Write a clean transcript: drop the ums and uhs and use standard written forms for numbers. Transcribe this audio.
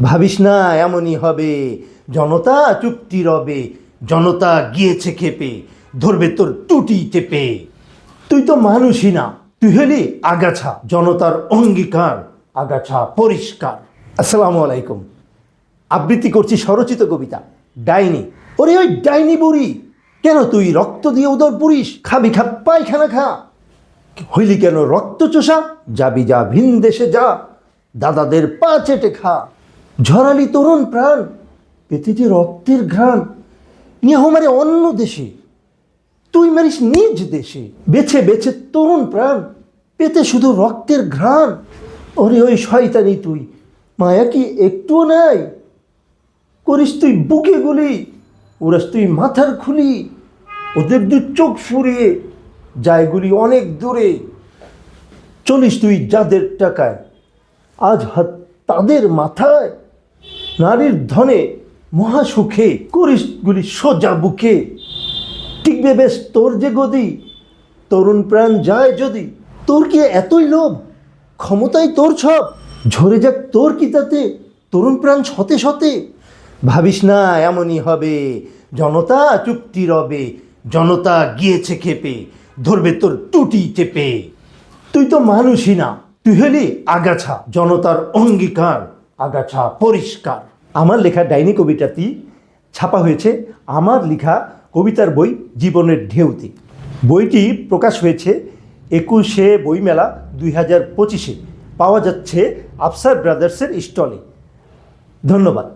ভাবিস না এমনই হবে, জনতা চুক্তি রবে, জনতা গিয়েছে ক্ষেপে, ধরবে তোর টুটি চেপে। তুই তো মানুষই না, তুই হলি আগাছা, জনতার অঙ্গীকার, আগাছা পরিষ্কার। আসসালামু আলাইকুম। আবৃত্তি করছি স্বরচিত কবিতা ডাইনি। ওরে ওই ডাইনি বুড়ি, কেন তুই রক্ত দিয়ে উদর পুরিস? খাবি খা, পায়খানা খা, হইলি কেন রক্ত চোষা? যাবি যা, ভিন দেশে যা, দাদাদের পা চেটে খা। ঝরালি তরুণ প্রাণ, পেতে যে রক্তের ঘ্রাণ, নিয়ে হোমারে অন্য দেশে, তুই মারিস নিজ দেশে। বেছে বেছে তরুণ প্রাণ, পেতে শুধু রক্তের ঘ্রাণ। ওরে ওই শয়তানি তুই, মায়া কি একটুও নাই? করিস তুই বুকে গুলি, ওরাস তুই মাথার খুলি, ওদের দু চোখ ফুরিয়ে যায় গুলি অনেক দূরে। চলিস তুই যাদের টাকায়, আজ হাত তাদের মাথায়। নারীর ধনে মহাসুখে করিস গুলি সোজা বুকে। টিকবে বেশ তোর যে গদি, তরুণ প্রাণ যায় যদি। তোর কি এতই লোভ, ক্ষমতাই তোর সব, ঝরে যাক তোর কি তাতে, তরুণ প্রাণ শতে শতে। ভাবিস না এমনই হবে, জনতা চুক্তি রবে, জনতা গিয়েছে ক্ষেপে, ধরবে তোর টুটি চেপে। তুই তো মানুষই না, তুই হলি আগাছা, জনতার অঙ্গীকার, আগাছা পরিষ্কার। আমার লেখা ডাইনি কবিতাটি ছাপা হয়েছে আমার লেখা কবিতার বই জীবনের ঢেউতে। বইটি প্রকাশ হয়েছে 21শে বইমেলা 2025-এ। পাওয়া যাচ্ছে আফসার ব্রাদার্সের স্টলে। ধন্যবাদ।